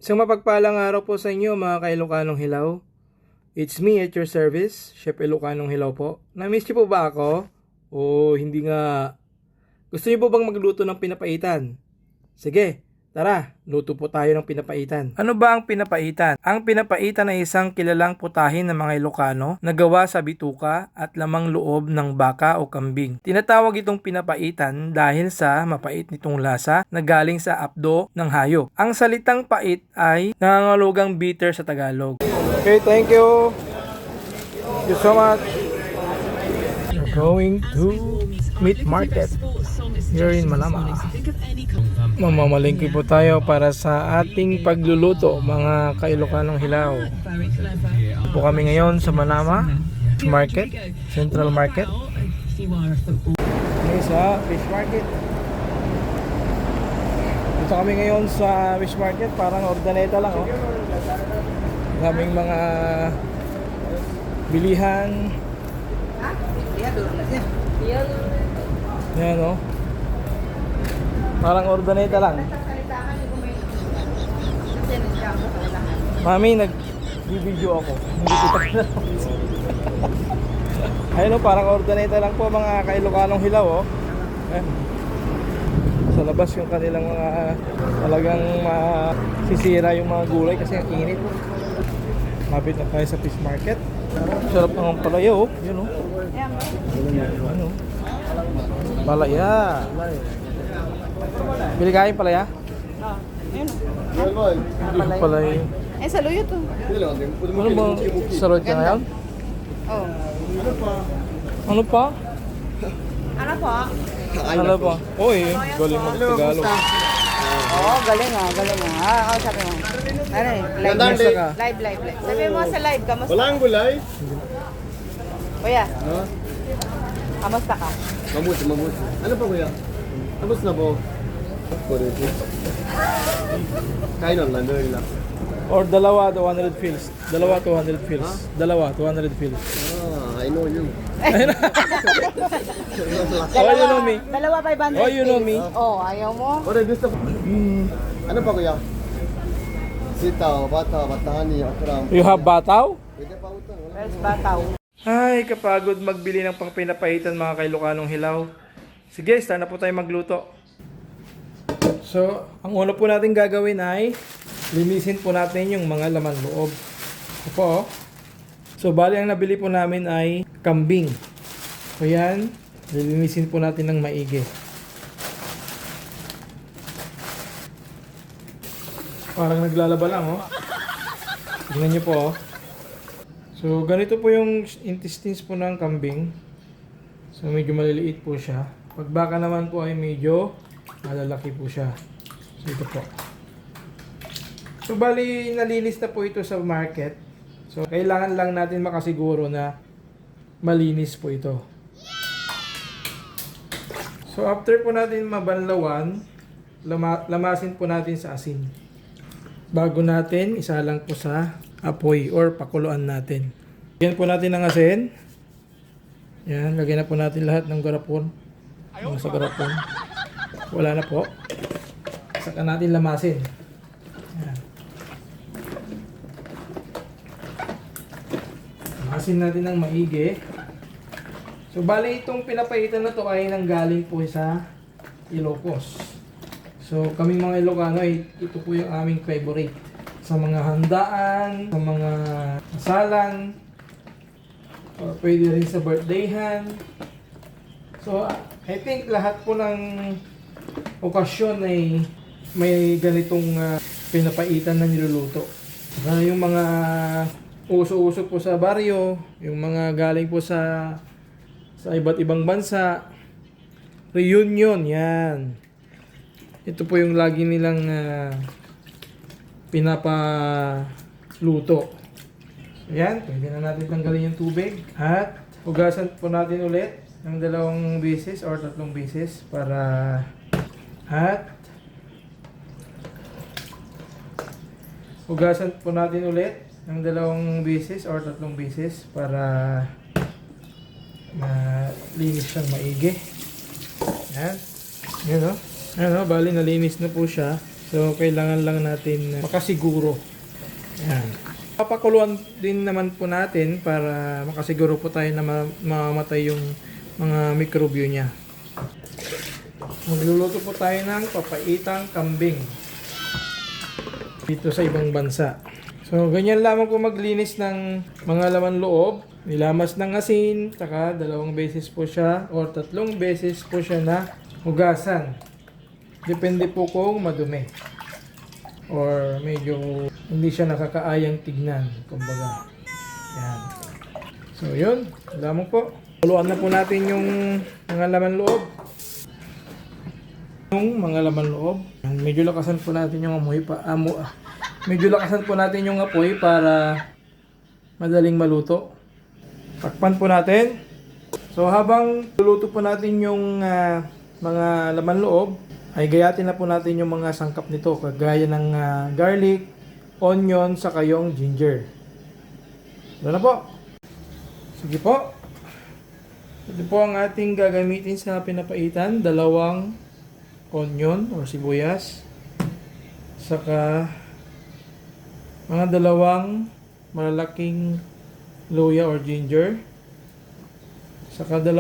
Isang mapagpalang araw po sa inyo mga ka-Ilocanong Hilaw. It's me at your service, Chef Ilocanong Hilaw po. Na-miss niyo po ba ako? O hindi nga? Gusto niyo po bang magluto ng pinapaitan? Sige, tara, luto po tayo ng pinapaitan. Ano ba ang pinapaitan? Ang pinapaitan ay isang kilalang putahin ng mga Ilocano na gawa sa bituka at lamang loob ng baka o kambing. Tinatawag itong pinapaitan dahil sa mapait nitong lasa na galing sa apdo ng hayop. Ang salitang pait ay nangangalugang bitter sa Tagalog. Okay, thank you. Thank you so much. We're going to meat market here in Manama. Mamamalingki po tayo para sa ating pagluluto mga ka-Ilocanong Hilaw. Po kami ngayon sa Manama Market, Central Market. Okay, sa fish market. Dito kami ngayon sa fish market, parang ordaneta lang oh. Daming mga bilihan. Yan oh. Parang ordaneta lang. Mami, nag-video ako. Hindi kita kilala. Ayun o, parang ordaneta lang po mga ka-Ilocanong Hilaw oh. Sa labas yung kanilang mga talagang masisira yung mga gulay kasi ang init. Mabit na tayo sa fish market. Sarap ng palaya oh. Yun oh. Ano? Palaya. Bili kain palaya? Ayun. Palaya. Eh, saluyo to. Ano ba? Sarot ka ngayon? Oh. Ano pa? Ano po? Ano pa? Uy, galing mag-Tagalog. Oh, galing ah, galing ah. Oh, sabi mo. Ano eh, live, Kamusta ka? live. Sabi mo sa live, kamusta? Walang gulay. Kuya, Ha? kamusta ka? Mabuti. Ano pa kuya? Tapos na po. Correct. Kain lang, gawin lang. Or dalawa, 200 fills. Dalawa, 200 fills. Dalawa, 200 fills. I know you. Oh, you know me. Dalawa 500. Oh, you know me. Oh, ayaw mo? Ore, gusto ko. Ano pa kuya? Sitaw, batahani, okra. You have bataw? Pwede pa utang. Wala. Where's bataw? Ay, kapagod magbili ng pangpinapaitan mga ka-Ilocanong Hilaw. Sige, start na po tayo magluto. So, ang una po natin gagawin ay linisin po natin yung mga laman loob. Ito po oh. So, bali ang nabili po namin ay kambing. So, yan. Lilinisin po natin ng maigi. Parang naglalaba lang oh. Tingnan nyo po oh. So, ganito po yung intestines po ng kambing. So, medyo maliliit po siya. Pag baka naman po ay medyo malalaki po siya. So, ito po. So, bali, nalinis na po ito sa market. So, kailangan lang natin makasiguro na malinis po ito. So, after po natin mabanlawan, lamasin po natin sa asin. Bago natin, isa lang po sa apoy or pakuluan natin. Lagyan po natin ng asin. Yan, lagyan na po natin lahat ng garapon. Sa garapon. Wala na po. Saka natin lamasin. Yan. Lamasin natin ng maigi. So, bali itong pinapaitan na to ay nanggaling po sa Ilocos. So, kaming mga Ilocano ay ito po yung aming favorite. Sa mga handaan, sa mga kasalan, or pwede rin sa birthdayhan. So, I think lahat po ng okasyon ay may ganitong pinapaitan na niluluto. Yung mga uso-uso po sa baryo, yung mga galing po sa iba't ibang bansa, reunion, yan. Ito po yung lagi nilang pinapaluto. Ayan, pwede na natin tanggalin yung tubig. At hugasan po natin ulit ng 2 beses or 3 beses para hugasan po natin ulit ng 2 beses or 3 beses para malinis siyang maigi. Ayan. Ayan o. Ayan o, bali nalinis na po siya. So, kailangan lang natin makasiguro. Yan. Papakuluan din naman po natin para makasiguro po tayo na mamamatay yung mga mikrobyo niya. Magluluto po tayo ng papaitang kambing dito sa ibang bansa. So, ganyan lamang po maglinis ng mga laman loob. Nilamas ng asin, saka 2 beses po siya or 3 beses po siya na hugasan. Depende po kung madumi or medyo hindi siya nakakaayang tignan, kumbaga. Yan. So, yun. Lamang po. Tuluan na po natin yung mga laman loob. Yung mga laman loob. Medyo lakasan po natin yung amoy medyo lakasan po natin yung apoy para madaling maluto. Takpan po natin. So habang luluto po natin yung mga laman loob, ay gayatin na po natin yung mga sangkap nito kagaya ng garlic, onion, saka yung ginger. Ito na po. Sige po. Ito po ang ating gagamitin sa pinapaitan. 2 onion o sibuyas. Saka mga 2 malalaking luya or ginger. Saka 2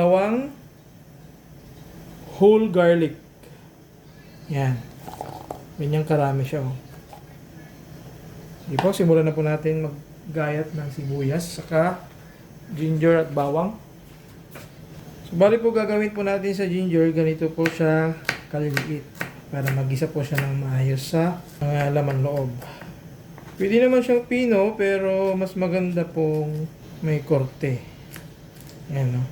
whole garlic. Yan. Ganyang karami siya. Oh. Sige po, simulan na po natin maggayat ng sibuyas. Saka ginger at bawang. So, bali po gagawin po natin sa ginger, ganito po siya kaliliit. Para magisa po siya ng maayos sa mga laman loob. Pwede naman siyang pino, pero mas maganda pong may korte. Ayan, no?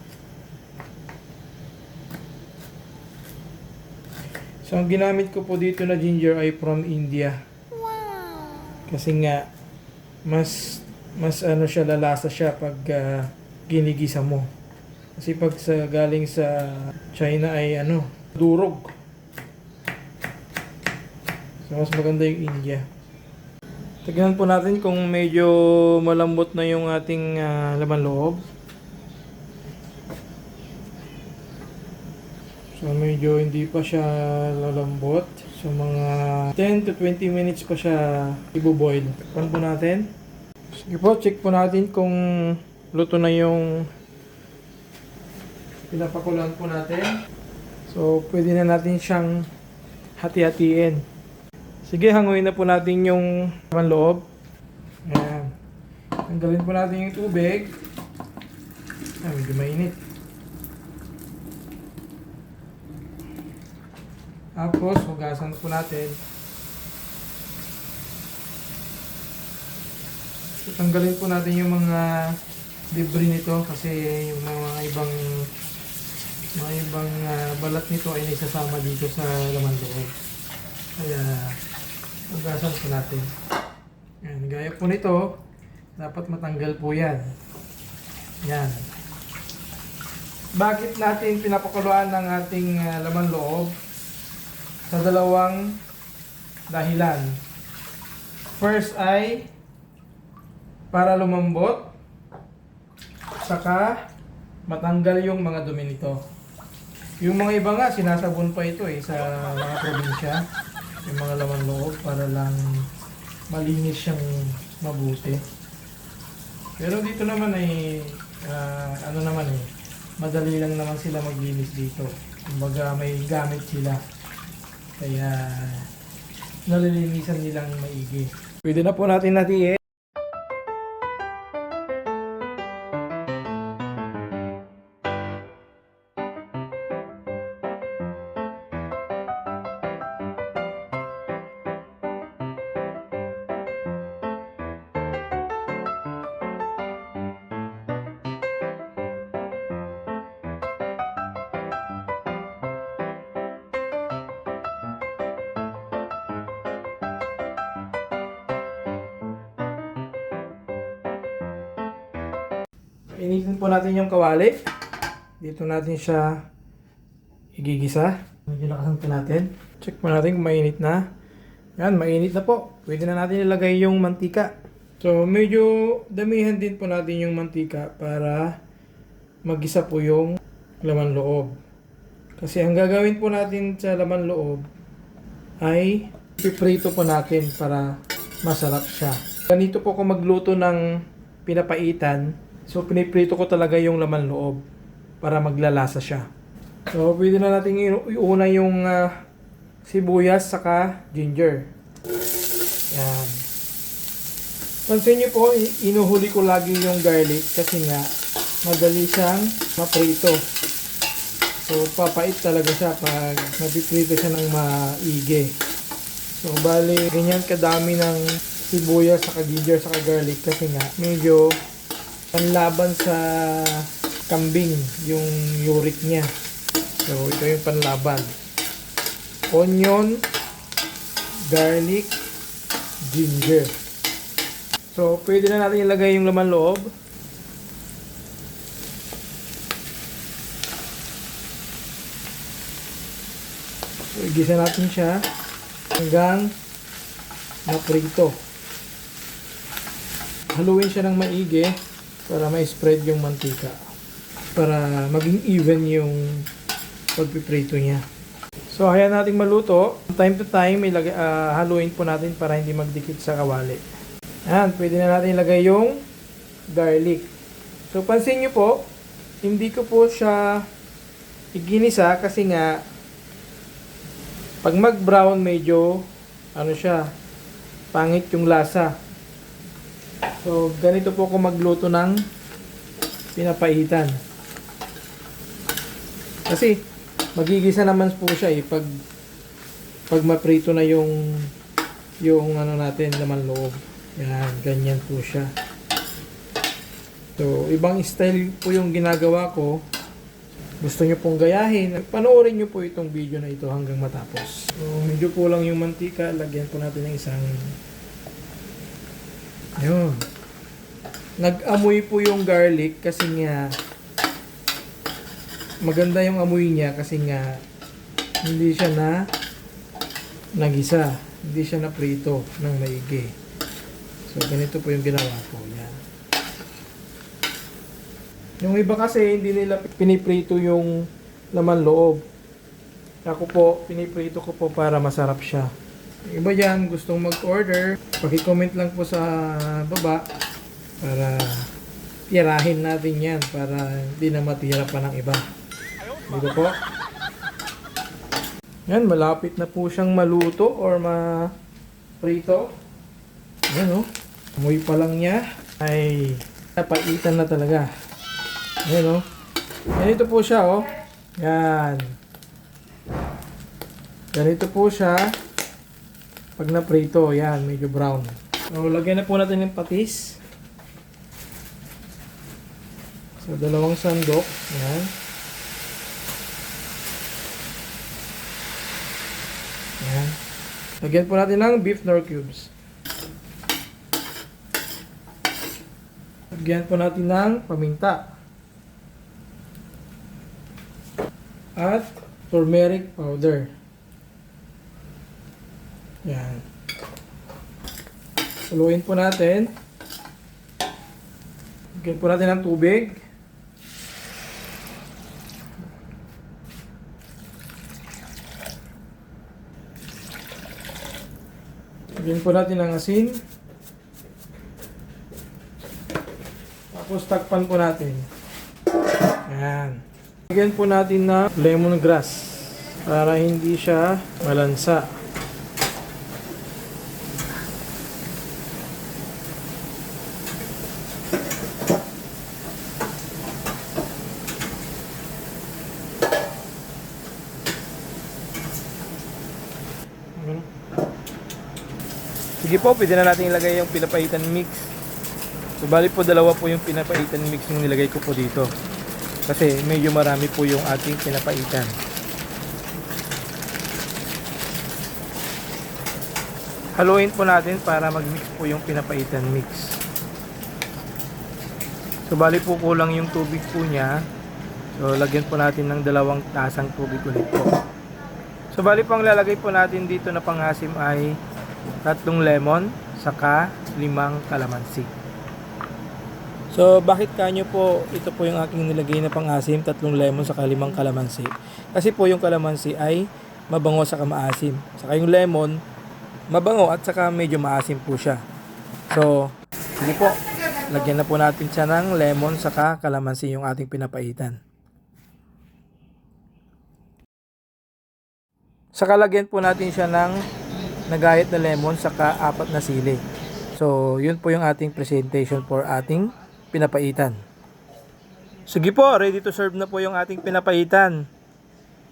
So, ang ginamit ko po dito na ginger ay from India. Wow! Kasi nga, mas ano siya, lalasa siya pag ginigisa mo. Kasi pag galing sa China ay durog. So, mas maganda yung India. Tignan po natin kung medyo malambot na yung ating laman loob. So medyo hindi pa siya lalambot. So mga 10 to 20 minutes pa siya ibo-boil. Tikman po natin. Sige po, check po natin kung luto na yung pinapakulan po natin. So pwede na natin siyang hati-hatiin. Sige, hanguin na po natin yung laman loob. Ayan. Tanggalin po natin yung tubig. Medyo mainit. Tapos, hugasan po natin. So, tanggalin po natin yung mga debris nito kasi yung mga ibang balat nito ay naisasama dito sa laman loob. Kaya, hugasan po natin. Yan, gaya po nito, dapat matanggal po yan. Yan. Bakit natin pinapakuluan ng ating laman loob? Sa 2 dahilan. First ay para lumambot, saka matanggal yung mga dumi nito. Yung mga iba nga, sinasabon pa ito sa mga probinsya. Yung mga laman loob para lang malinis siyang mabuti. Pero dito naman ay madali lang naman sila maglinis dito. Kumbaga may gamit sila. Kaya nalilinisan nilang maigi. Pwede na po natin hatiin. Initin po natin yung kawali. Dito natin siya igigisa. Medyo lakasan po natin. Check po natin kung mainit na. Yan, mainit na po. Pwede na natin ilagay yung mantika. So, medyo damihan din po natin yung mantika para magisa po yung laman loob. Kasi ang gagawin po natin sa laman loob ay Piprito po natin para masarap siya. Ganito po ako magluto ng pinapaitan. So, piniprito ko talaga yung laman loob para maglalasa siya. So, pwede na natin iuna yung sibuyas saka ginger. Yan. Pansin nyo po, inuhuli ko lagi yung garlic kasi nga madali siyang maprito. So, papait talaga siya pag mapiprito siya ng maigi. So, bali, ganyan kadami ng sibuyas, saka ginger, saka garlic kasi nga medyo panlaban sa kambing yung uric niya. So, ito yung panlaban. Onion, garlic, ginger. So, pwede na natin ilagay yung laman loob. So, igisa natin siya hanggang maprito. Haluin siya ng maigi para ma-spread yung mantika. Para maging even yung pagpiprito niya. So, hayaan natin maluto. Time to time, haluin po natin para hindi magdikit sa kawali. Ayan, pwede na natin ilagay yung garlic. So, pansin nyo po, hindi ko po siya iginisa kasi nga pag mag-brown medyo pangit yung lasa. So, ganito po ako magluto ng pinapaitan. Kasi magigisa naman po siya pag maprito na yung natin laman loob. Yan, ganyan po siya. So, ibang style po yung ginagawa ko. Gusto nyo pong gayahin, panoorin nyo po itong video na ito hanggang matapos. So, medyo kulang yung mantika. Lagyan po natin ng isang... Ayun. Nag-amoy po yung garlic kasi nga maganda yung amoy niya kasi nga hindi siya nagisa. Hindi siya naprito ng maigi. So, ganito po yung ginawa ko. Yan. Yung iba kasi hindi nila piniprito yung laman loob. Ako po, piniprito ko po para masarap siya. Yung iba dyan, gustong mag-order, paki-comment lang po sa baba para tirahin natin yan para hindi na matira pa ng iba. Dito po. Yan, malapit na po siyang maluto or ma-prito. Yan o. Amoy pa lang niya ay napaitan na talaga. Ayan o. Ganito po siya o. Yan. Ganito po siya. Pag naprito, yan, medyo brown. So, lagyan na po natin ng patis. So, 2 sandok. Yan. Yan. Lagyan po natin ng beef nor cubes. Lagyan po natin ng paminta. At turmeric powder. Yan. Haluin po natin. Lagyan po natin ng tubig. Lagyan po natin ng asin. Tapos takpan po natin. Yan. Lagyan po natin na lemongrass para hindi siya malansa. Sige po, pwede na natin ilagay yung pinapaitan mix. So, bali po 2 po yung pinapaitan mix yung nilagay ko po dito. Kasi medyo marami po yung ating pinapaitan. Haluin po natin para mag-mix po yung pinapaitan mix. So, bali po kulang yung tubig po niya. So, lagyan po natin ng 2 tasang tubig ulit po. So, bali po ang lalagay po natin dito na panghasim ay 3 lemon, saka 5 kalamansi. So, bakit kanyo po, ito po yung aking nilagay na pang-asim, 3 lemon, saka 5 kalamansi. Kasi po yung kalamansi ay mabango saka maasim. Saka yung lemon, mabango at saka medyo maasim po siya. So, sige po, lagyan na po natin siya ng lemon saka kalamansi yung ating pinapaitan. Saka lagyan po natin siya ng nagahit na lemon saka 4 na sili. So, yun po yung ating presentation for ating pinapaitan. Sige po, ready to serve na po yung ating pinapaitan.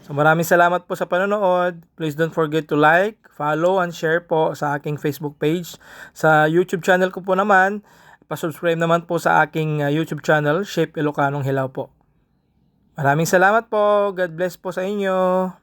So maraming salamat po sa panonood. Please don't forget to like, follow, and share po sa aking Facebook page. Sa YouTube channel ko po naman, pasubscribe naman po sa aking YouTube channel, Chef Ilocanong Hilaw po. Maraming salamat po. God bless po sa inyo.